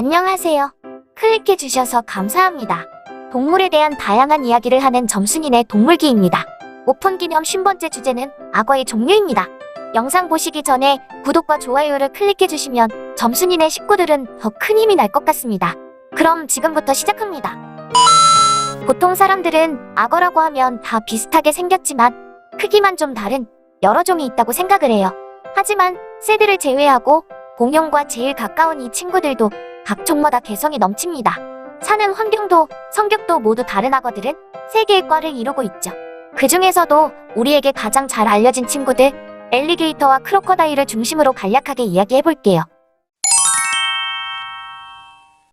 안녕하세요. 클릭해주셔서 감사합니다. 동물에 대한 다양한 이야기를 하는 점순이네 동물기입니다. 오픈 기념 50번째 주제는 악어의 종류입니다. 영상 보시기 전에 구독과 좋아요를 클릭해주시면 점순이네 식구들은 더 큰 힘이 날 것 같습니다. 그럼 지금부터 시작합니다. 보통 사람들은 악어라고 하면 다 비슷하게 생겼지만 크기만 좀 다른 여러 종이 있다고 생각을 해요. 하지만 새들을 제외하고 공룡과 제일 가까운 이 친구들도 각 종마다 개성이 넘칩니다. 사는 환경도 성격도 모두 다른 악어들은 3개의 과를 이루고 있죠. 그 중에서도 우리에게 가장 잘 알려진 친구들 엘리게이터와 크로커다일을 중심으로 간략하게 이야기해볼게요.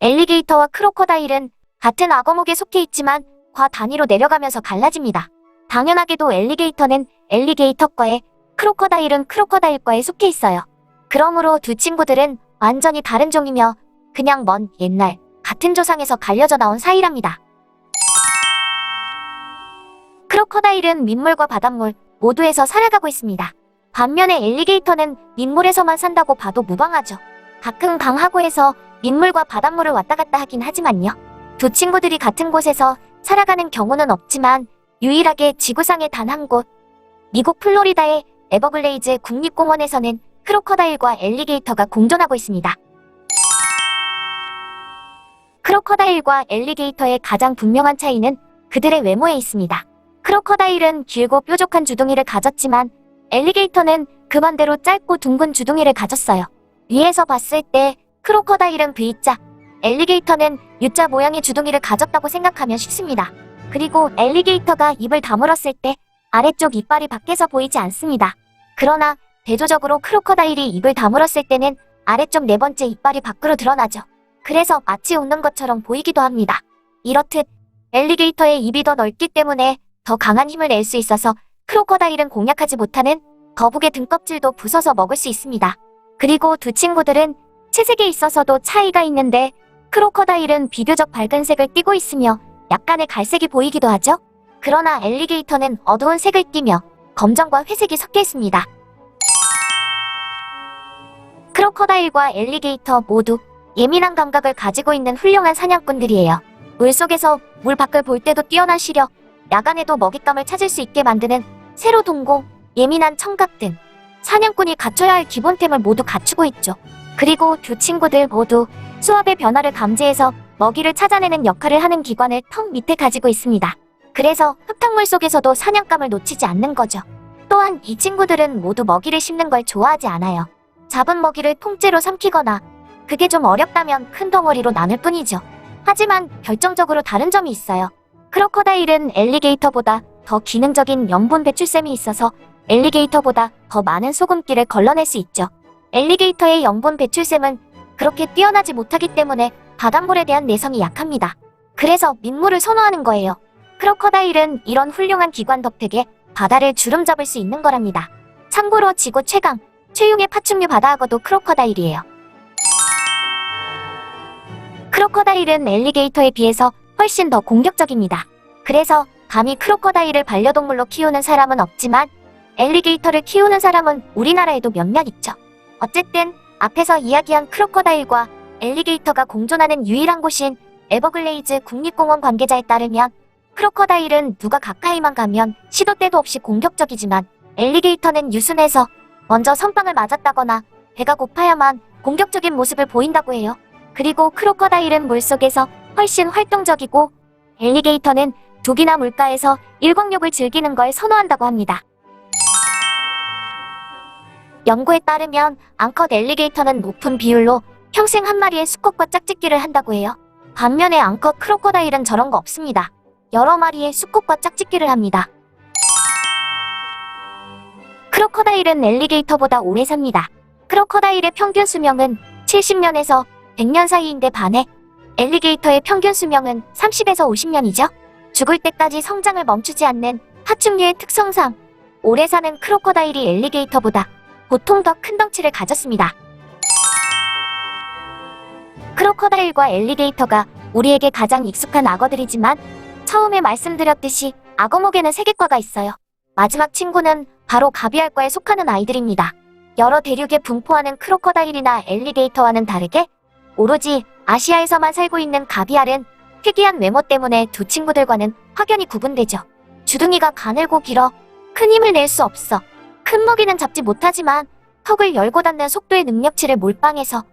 엘리게이터와 크로커다일은 같은 악어목에 속해 있지만 과 단위로 내려가면서 갈라집니다. 당연하게도 엘리게이터는 엘리게이터과에 크로커다일은 크로커다일과에 속해 있어요. 그러므로 두 친구들은 완전히 다른 종이며 그냥 먼 옛날 같은 조상에서 갈려져 나온 사이랍니다. 크로커다일은 민물과 바닷물 모두에서 살아가고 있습니다. 반면에 엘리게이터는 민물에서만 산다고 봐도 무방하죠. 가끔 강하고 해서 민물과 바닷물을 왔다 갔다 하긴 하지만요. 두 친구들이 같은 곳에서 살아가는 경우는 없지만 유일하게 지구상의 단 한 곳, 미국 플로리다의 에버글레이즈 국립공원에서는 크로커다일과 엘리게이터가 공존하고 있습니다. 크로커다일과 엘리게이터의 가장 분명한 차이는 그들의 외모에 있습니다. 크로커다일은 길고 뾰족한 주둥이를 가졌지만 엘리게이터는 그만대로 짧고 둥근 주둥이를 가졌어요. 위에서 봤을 때 크로커다일은 V자, 엘리게이터는 U자 모양의 주둥이를 가졌다고 생각하면 쉽습니다. 그리고 엘리게이터가 입을 다물었을 때 아래쪽 이빨이 밖에서 보이지 않습니다. 그러나 대조적으로 크로커다일이 입을 다물었을 때는 아래쪽 4번째 이빨이 밖으로 드러나죠. 그래서 마치 웃는 것처럼 보이기도 합니다. 이렇듯 엘리게이터의 입이 더 넓기 때문에 더 강한 힘을 낼 수 있어서 크로커다일은 공략하지 못하는 거북의 등껍질도 부숴서 먹을 수 있습니다. 그리고 두 친구들은 채색에 있어서도 차이가 있는데 크로커다일은 비교적 밝은 색을 띠고 있으며 약간의 갈색이 보이기도 하죠. 그러나 엘리게이터는 어두운 색을 띠며 검정과 회색이 섞여 있습니다. 크로커다일과 엘리게이터 모두 예민한 감각을 가지고 있는 훌륭한 사냥꾼들이에요. 물속에서 물 밖을 볼 때도 뛰어난 시력, 야간에도 먹잇감을 찾을 수 있게 만드는 세로 동공, 예민한 청각 등 사냥꾼이 갖춰야 할 기본템을 모두 갖추고 있죠. 그리고 두 친구들 모두 수압의 변화를 감지해서 먹이를 찾아내는 역할을 하는 기관을 턱 밑에 가지고 있습니다. 그래서 흙탕물 속에서도 사냥감을 놓치지 않는 거죠. 또한 이 친구들은 모두 먹이를 씹는 걸 좋아하지 않아요. 잡은 먹이를 통째로 삼키거나 그게 좀 어렵다면 큰 덩어리로 나눌 뿐이죠. 하지만 결정적으로 다른 점이 있어요. 크로커다일은 엘리게이터보다 더 기능적인 염분 배출샘이 있어서 엘리게이터보다 더 많은 소금기를 걸러낼 수 있죠. 엘리게이터의 염분 배출샘은 그렇게 뛰어나지 못하기 때문에 바닷물에 대한 내성이 약합니다. 그래서 민물을 선호하는 거예요. 크로커다일은 이런 훌륭한 기관 덕택에 바다를 주름잡을 수 있는 거랍니다. 참고로 지구 최강, 최용의 파충류 바다악어도 크로커다일이에요. 크로커다일은 엘리게이터에 비해서 훨씬 더 공격적입니다. 그래서 감히 크로커다일을 반려동물로 키우는 사람은 없지만 엘리게이터를 키우는 사람은 우리나라에도 몇몇 있죠. 어쨌든 앞에서 이야기한 크로커다일과 엘리게이터가 공존하는 유일한 곳인 에버글레이즈 국립공원 관계자에 따르면 크로커다일은 누가 가까이만 가면 시도 때도 없이 공격적이지만 엘리게이터는 유순해서 먼저 선빵을 맞았다거나 배가 고파야만 공격적인 모습을 보인다고 해요. 그리고 크로커다일은 물속에서 훨씬 활동적이고 엘리게이터는 독이나 물가에서 일광욕을 즐기는 걸 선호한다고 합니다. 연구에 따르면 암컷 엘리게이터는 높은 비율로 평생 한 마리의 수컷과 짝짓기를 한다고 해요. 반면에 암컷 크로커다일은 저런 거 없습니다. 여러 마리의 수컷과 짝짓기를 합니다. 크로커다일은 엘리게이터보다 오래 삽니다. 크로커다일의 평균 수명은 70년에서 100년 사이인데 반해 엘리게이터의 평균 수명은 30에서 50년이죠. 죽을 때까지 성장을 멈추지 않는 파충류의 특성상 오래 사는 크로커다일이 엘리게이터보다 보통 더 큰 덩치를 가졌습니다. 크로커다일과 엘리게이터가 우리에게 가장 익숙한 악어들이지만 처음에 말씀드렸듯이 악어목에는 3개과가 있어요. 마지막 친구는 바로 가비알과에 속하는 아이들입니다. 여러 대륙에 분포하는 크로커다일이나 엘리게이터와는 다르게 오로지 아시아에서만 살고 있는 가비알은 특이한 외모 때문에 두 친구들과는 확연히 구분되죠. 주둥이가 가늘고 길어 큰 힘을 낼 수 없어 큰 먹이는 잡지 못하지만 턱을 열고 닫는 속도의 능력치를 몰빵해서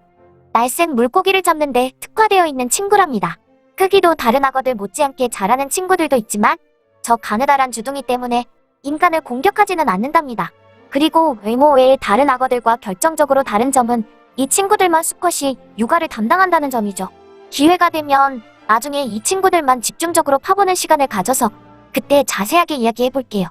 날쌘 물고기를 잡는 데 특화되어 있는 친구랍니다. 크기도 다른 악어들 못지않게 잘하는 친구들도 있지만 저 가느다란 주둥이 때문에 인간을 공격하지는 않는답니다. 그리고 외모 외에 다른 악어들과 결정적으로 다른 점은 이 친구들만 수컷이 육아를 담당한다는 점이죠. 기회가 되면 나중에 이 친구들만 집중적으로 파보는 시간을 가져서 그때 자세하게 이야기해볼게요.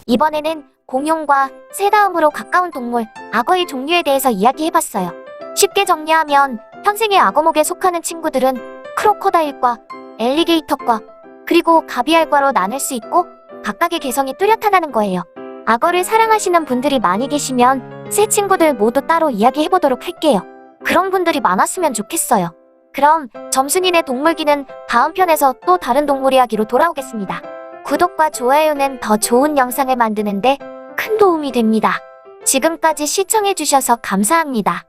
이번에는 공룡과 새 다음으로 가까운 동물, 악어의 종류에 대해서 이야기해봤어요. 쉽게 정리하면 현생의 악어목에 속하는 친구들은 크로커다일과 엘리게이터과 그리고 가비알과로 나눌 수 있고 각각의 개성이 뚜렷하다는 거예요. 악어를 사랑하시는 분들이 많이 계시면 새 친구들 모두 따로 이야기해보도록 할게요. 그런 분들이 많았으면 좋겠어요. 그럼 점순이네 동물기는 다음 편에서 또 다른 동물 이야기로 돌아오겠습니다. 구독과 좋아요는 더 좋은 영상을 만드는데 큰 도움이 됩니다. 지금까지 시청해주셔서 감사합니다.